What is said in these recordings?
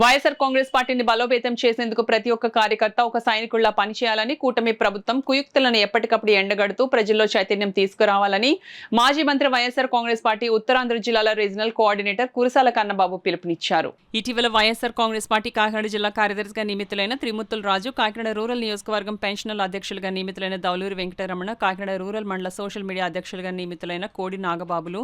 వైఎస్ఆర్ కాంగ్రెస్ పార్టీని బలోపేతం చేసేందుకు ప్రతి ఒక్క కార్యకర్త ఒక సైనికుల్లా పనిచేయాలని కూటమి ప్రభుత్వం కుయుక్తులను ఎప్పటికప్పుడు ఎండగడుతూ ప్రజల్లో చైతన్యం తీసుకురావాలని మాజీ మంత్రి వైఎస్ఆర్ కాంగ్రెస్ పార్టీ ఉత్తరాంధ్ర జిల్లాల రీజనల్ కోఆర్డినేటర్ కురసాల కన్నబాబు పిలుపునిచ్చారు. ఇటీవల వైఎస్ఆర్ కాంగ్రెస్ పార్టీ కాకినాడ జిల్లా కార్యదర్శిగా నియమితులైన త్రిమూర్తుల రాజు, కాకినాడ రూరల్ నియోజకవర్గం పెన్షనల్ అధ్యక్షులుగా నియమితులైన దౌలూరి వెంకటరమణ, కాకినాడ రూరల్ మండల సోషల్ మీడియా అధ్యక్షులుగా నియమితులైన కోడి నాగబాబులు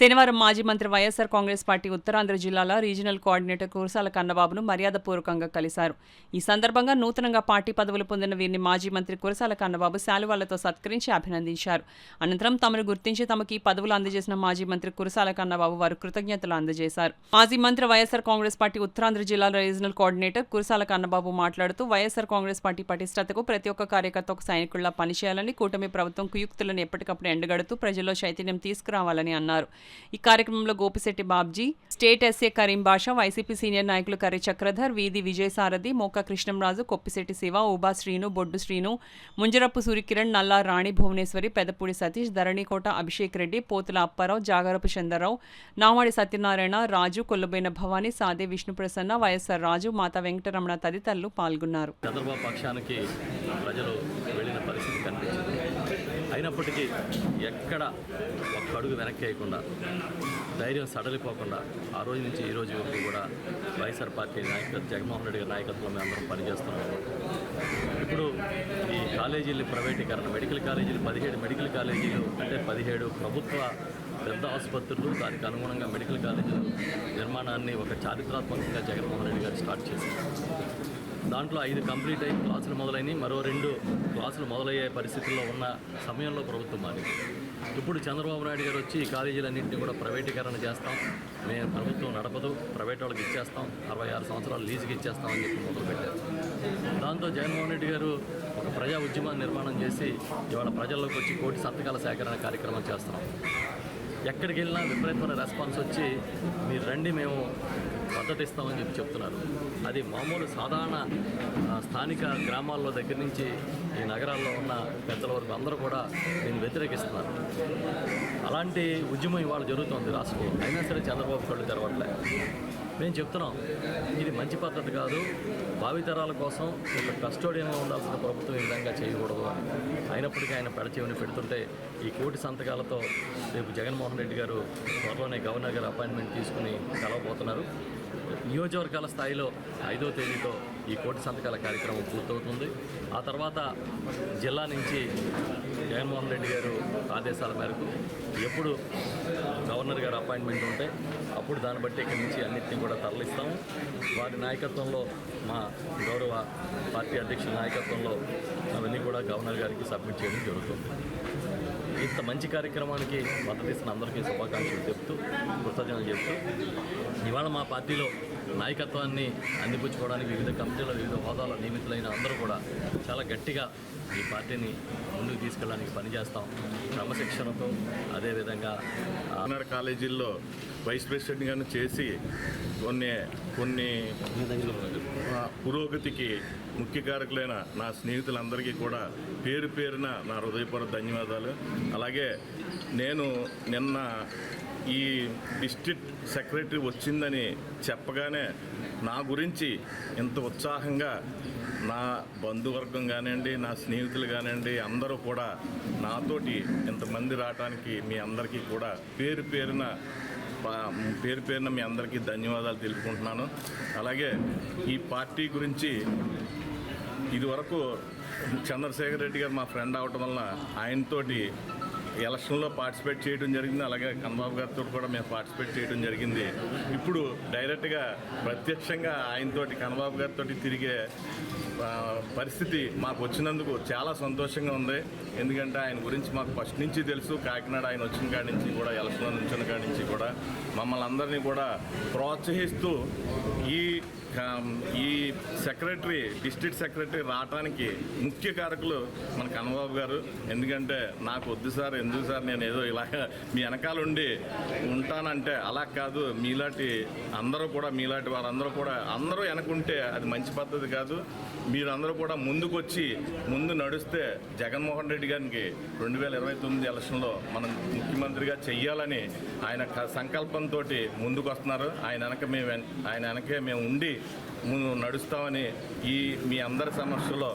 శనివారం మాజీ మంత్రి వైఎస్ఆర్ కాంగ్రెస్ పార్టీ ఉత్తరాంధ్ర జిల్లాల రీజనల్ కోఆర్డినేటర్ కురసాల కన్నబాబును మర్యాదపూర్వకంగా కలిశారు. ఈ సందర్భంగా నూతనంగా పార్టీ పదవులు పొందిన వీరిని మాజీ మంత్రి కురసాల కన్నబాబు శాలువాలతో సత్కరించి అభినందించారు. అనంతరం తమను గుర్తించి తమకు ఈ పదవులు అందజేసిన మాజీ మంత్రి కురసాల కన్నబాబు వారు కృతజ్ఞతలు అందజేశారు. మాజీ మంత్రి వైఎస్ఆర్ కాంగ్రెస్ పార్టీ ఉత్తరాంధ్ర జిల్లాల రీజనల్ కోఆర్డినేటర్ కురసాల కన్నబాబు మాట్లాడుతూ వైఎస్ఆర్ కాంగ్రెస్ పార్టీ పటిష్టతకు ప్రతి ఒక్క కార్యకర్త ఒక సైనికుల్లా పనిచేయాలని, కూటమి ప్రభుత్వం కుయుక్తులను ఎప్పటికప్పుడు ఎండగడుతూ ప్రజల్లో చైతన్యం తీసుకురావాలని అన్నారు. ఈ కార్యక్రమంలో గోపిశెట్టి బాబ్జీ, స్టేట్ ఎస్ఏ కరీం బాషా, వైసీపీ సీనియర్ నాయకులు కర్రి చక్రధర్, వీధి విజయసారథి, మోకా కృష్ణంరాజు, కొప్పిశెట్టి శివ, ఉబా శ్రీను, బొడ్డు శ్రీను, ముంజరప్పు సూర్యకిరణ్, నల్లా రాణి భువనేశ్వరి, పెదపూడి సతీష్, ధరణికోట అభిషేక్ రెడ్డి, పోతుల అప్పారావు, జాగరపు చంద్రరావు, నావాడి సత్యనారాయణ, రాజు, కొల్లబోయిన భవానీ, సాదే విష్ణుప్రసన్న, వైఎస్ఆర్ రాజు, మాతా వెంకటరమణ తదితరులు పాల్గొన్నారు. చంద్రబాబు పక్షానికి ప్రజలు వెళ్ళిన పరిస్థితి కనిపించింది. అయినప్పటికీ ఎక్కడ ఒక్క అడుగు వెనక్కి వేయకుండా, ధైర్యం సడలిపోకుండా ఆ రోజు నుంచి ఈ రోజు వరకు కూడా వైఎస్ఆర్ పార్టీ నాయకత్వం, జగన్మోహన్ రెడ్డి గారి నాయకత్వంలో మేము అందరం పనిచేస్తున్నాము. ఇప్పుడు ఈ కాలేజీలు ప్రైవేటీకరణ, మెడికల్ కాలేజీలు 17 మెడికల్ కాలేజీలు అంటే 17 ప్రభుత్వ పెద్ద ఆసుపత్రులు, దానికి అనుగుణంగా మెడికల్ కాలేజీలు నిర్మాణాన్ని ఒక చారిత్రాత్మకంగా జగన్మోహన్ రెడ్డి గారు స్టార్ట్ చేశారు. దాంట్లో 5 కంప్లీట్ అయ్యి క్లాసులు మొదలైనవి, మరో 2 క్లాసులు మొదలయ్యే పరిస్థితుల్లో ఉన్న సమయంలో ప్రభుత్వం మారింది. ఇప్పుడు చంద్రబాబు నాయుడు గారు వచ్చి ఈ కాలేజీలన్నింటినీ కూడా ప్రైవేటీకరణ చేస్తాం, మేము ప్రభుత్వం నడపదు, ప్రైవేట్ వాళ్ళకి ఇచ్చేస్తాం, 66 సంవత్సరాలు లీజుకి ఇచ్చేస్తామని చెప్పి మొదలుపెట్టారు. దాంతో జగన్మోహన్ రెడ్డి గారు ఒక ప్రజా ఉద్యమాన్ని నిర్మాణం చేసి ఇవాళ ప్రజల్లోకి వచ్చి 1 కోటి సంతకాల సేకరణ కార్యక్రమం చేస్తున్నాం. ఎక్కడికి వెళ్ళినా విపరీతమైన రెస్పాన్స్ వచ్చి మీరు రండి మేము మద్దతు ఇస్తామని చెప్పి చెప్తున్నారు. అది మామూలు సాధారణ స్థానిక గ్రామాల్లో దగ్గర నుంచి ఈ నగరాల్లో ఉన్న పెద్దల వరకు అందరూ కూడా దీన్ని వ్యతిరేకిస్తున్నారు. అలాంటి ఉద్యమం ఇవాళ జరుగుతోంది రాష్ట్రంలో. అయినా సరే చంద్రబాబు కళ్ళు తెరవట్లే. మేము చెప్తున్నాం, ఇది మంచి పద్ధతి కాదు, భావితరాల కోసం ఒక కస్టోడియన్గా ఉండాల్సిన ప్రభుత్వం ఈ విధంగా చేయకూడదు అని. అయినప్పటికీ ఆయన పెడచెవిని పెడుతుంటే ఈ 1 కోటి సంతకాలతో రేపు జగన్మోహన్ రెడ్డి గారు త్వరలోనే గవర్నర్ గారు అపాయింట్మెంట్ తీసుకుని కలవబోతున్నారు. నియోజకవర్గాల స్థాయిలో 5వ తేదీతో ఈ 1 కోటి సంతకాల కార్యక్రమం పూర్తవుతుంది. ఆ తర్వాత జిల్లా నుంచి జగన్మోహన్ రెడ్డి గారు ఆదేశాల మేరకు ఎప్పుడు గవర్నర్ గారు అపాయింట్మెంట్ ఉంటే అప్పుడు దాన్ని బట్టి ఇక్కడి నుంచి అన్నింటినీ కూడా తరలిస్తాము. వారి నాయకత్వంలో, మా గౌరవ పార్టీ అధ్యక్షుల నాయకత్వంలో అవన్నీ కూడా గవర్నర్ గారికి సబ్మిట్ చేయడం జరుగుతుంది. ఇంత మంచి కార్యక్రమానికి మద్దతు ఇస్తున్న అందరికీ శుభాకాంక్షలు చెప్తూ, కృతజ్ఞతలు చెప్తూ, ఇవాళ మా పార్టీలో నాయకత్వాన్ని అందిపుచ్చుకోవడానికి వివిధ కమిటీల వివిధ హోదాలో నియమితులైన అందరూ కూడా చాలా గట్టిగా ఈ పార్టీని ముందుకు తీసుకెళ్ళడానికి పనిచేస్తాం. క్రమశిక్షణతో అదేవిధంగా కాలేజీల్లో వైస్ ప్రెసిడెంట్గాను చేసి కొన్ని పురోగతికి ముఖ్య కారకులైన నా స్నేహితులందరికీ కూడా పేరు పేరున నా హృదయపూర్వక ధన్యవాదాలు. అలాగే నేను నిన్న ఈ డిస్ట్రిక్ట్ సెక్రటరీ వచ్చిందని చెప్పగానే నా గురించి ఇంత ఉత్సాహంగా నా బంధువర్గం కానివ్వండి, నా స్నేహితులు కానివ్వండి, అందరూ కూడా నాతోటి ఇంతమంది రావడానికి మీ అందరికీ కూడా పేరు పేరున మీ అందరికీ ధన్యవాదాలు తెలుపుకుంటున్నాను. అలాగే ఈ పార్టీ గురించి ఇదివరకు చంద్రశేఖర్ రెడ్డి గారు మా ఫ్రెండ్ అవటం వల్ల ఆయనతోటి ఎలక్షన్లో పార్టిసిపేట్ చేయడం జరిగింది. అలాగే కన్నబాబు గారితో కూడా మేము పార్టిసిపేట్ చేయడం జరిగింది. ఇప్పుడు డైరెక్ట్గా ప్రత్యక్షంగా ఆయనతోటి కన్నబాబు గారితో తిరిగే పరిస్థితి మాకు వచ్చినందుకు చాలా సంతోషంగా ఉంది. ఎందుకంటే ఆయన గురించి మాకు ఫస్ట్ నుంచి తెలుసు. కాకినాడ ఆయన వచ్చిన కాడి నుంచి కూడా, ఎలక్షన్లో నుంచిన కాడి నుంచి కూడా మమ్మల్ని అందరినీ కూడా ప్రోత్సహిస్తూ ఈ సెక్రటరీ, డిస్ట్రిక్ట్ సెక్రటరీ రావడానికి ముఖ్య కారకులు మన కన్నబాబు గారు. ఎందుకంటే నాకు వద్దు సార్, ఎందుకు సార్ నేను ఏదో ఇలాగ మీ వెనకాల ఉండి ఉంటానంటే అలా కాదు, మీలాంటి వారందరూ కూడా అందరూ వెనకుంటే అది మంచి పద్ధతి కాదు. మీరందరూ కూడా ముందుకొచ్చి ముందు నడిస్తే జగన్మోహన్ రెడ్డి గారికి 2029 ఎలక్షన్లో మనం ముఖ్యమంత్రిగా చెయ్యాలని ఆయన సంకల్పంతో ముందుకు వస్తున్నారు. ఆయన వెనకే మేము ఉండి నడుస్తామని ఈ మీ అందరి సమస్యలో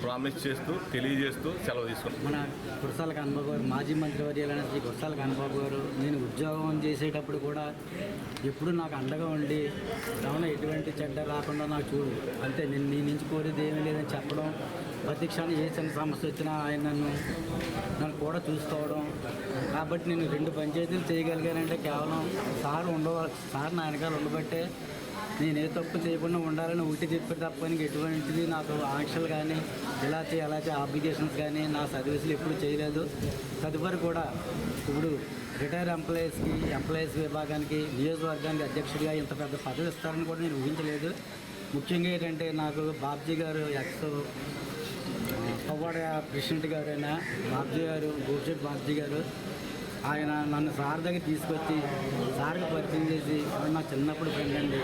ప్రామిస్ చేస్తూ తెలియజేస్తూ సెలవు తీసుకుంటాం. మన కురసాల కన్నబాబు గారు మాజీ మంత్రివర్యులైన శ్రీ కురసాల కన్నబాబు గారు నేను ఉద్యోగం చేసేటప్పుడు కూడా ఎప్పుడు నాకు అండగా ఉండి రమణ ఎటువంటి చెడ్డ రాకుండా నాకు చూడు అంతే, నేను నీ నుంచి కోరేది ఏమీ లేదని చెప్పడం, ప్రతి క్షణం ఏ చిన్న సమస్య వచ్చినా ఆయన నన్ను కూడా చూసుకోవడం. కాబట్టి నేను 2 పంచాయతీలు చేయగలిగానంటే కేవలం సార్ నా వెనకాల ఉండబట్టే. నేను ఏ తప్పు చేయకుండా ఉండాలని ఒకటి చెప్పి తప్ప ఎటువంటిది నాకు ఆంక్షలు కానీ ఇలా చేయాలి అప్లికేషన్స్ కానీ నా సర్వీసులు ఎప్పుడు చేయలేదు. తదుపరి కూడా ఇప్పుడు రిటైర్ ఎంప్లాయీస్ విభాగానికి నియోజకవర్గానికి అధ్యక్షుడిగా ఇంత పెద్ద పదవి ఇస్తారని కూడా నేను ఊహించలేదు. ముఖ్యంగా ఏంటంటే నాకు బాబ్జీ గారు పవ్వాడ ప్రెసిడెంట్ గారైన బాబ్జీ గారు, గోపిశెట్టి బాబ్జీ గారు, ఆయన నన్ను సార్ దగ్గర తీసుకొచ్చి సార్కి పరిచయం చేసి నా చిన్నప్పుడు ఫ్రెండ్ అండి,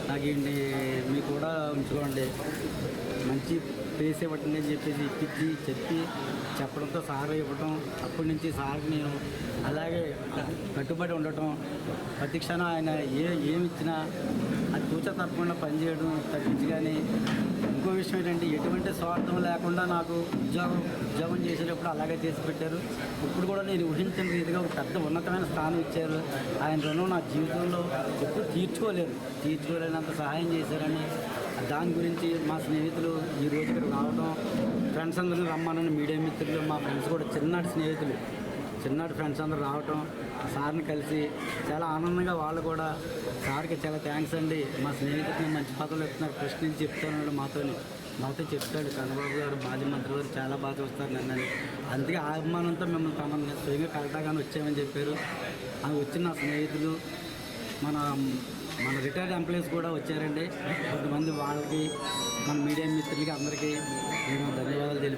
నాకు ఇండి మీకు కూడా ఉంచుకోండి, మంచి ప్లేస్ ఇవ్వటండి అని చెప్పేసి ఇప్పించి చెప్పడంతో సార్ ఇవ్వటం, అప్పటి నుంచి సార్కి నేను అలాగే కట్టుబడి ఉండటం, ప్రతి క్షణం ఆయన ఏమి ఇచ్చినా అది తూచ తప్పకుండా పనిచేయడం తప్పించి. కానీ ఇంకో విషయం ఏంటంటే ఎటువంటి స్వార్థం లేకుండా నాకు ఉద్యోగం చేసేటప్పుడు అలాగే చేసి పెట్టారు. ఇప్పుడు కూడా నేను ఊహించిన రీతిగా ఒక పెద్ద ఉన్నతమైన స్థానం ఇచ్చారు. ఆయన రుణం నా జీవితంలో ఎప్పుడు తీర్చుకోలేనంత సహాయం చేశారని, దాని గురించి మా స్నేహితులు ఈ రోజు ఇక్కడ రావడం, ఫ్రెండ్స్ అందరూ రమ్మనని మీడియా మిత్రులు, మా ఫ్రెండ్స్ కూడా చిన్నటి ఫ్రెండ్స్ అందరూ రావటం, సార్ని కలిసి చాలా ఆనందంగా వాళ్ళు కూడా సార్కి చాలా థ్యాంక్స్ అండి, మా స్నేహితుడిని మంచి పదవులు ఇస్తున్నారు, ప్రశ్నించి చెప్తాను మాతో చెప్తాడు కన్నబాబు గారు మాజీ మంత్రి గారు చాలా బాగా చూస్తారు నన్ను, అందుకే ఆ అభిమానంతో మిమ్మల్ని తమని స్వయంగా కలటాగానే వచ్చామని చెప్పారు. అవి వచ్చిన నా స్నేహితులు మన రిటైర్డ్ ఎంప్లాయీస్ కూడా వచ్చారండి. కొంతమంది వాళ్ళకి మన మీడియా మిత్రులకి అందరికీ నేను ధన్యవాదాలు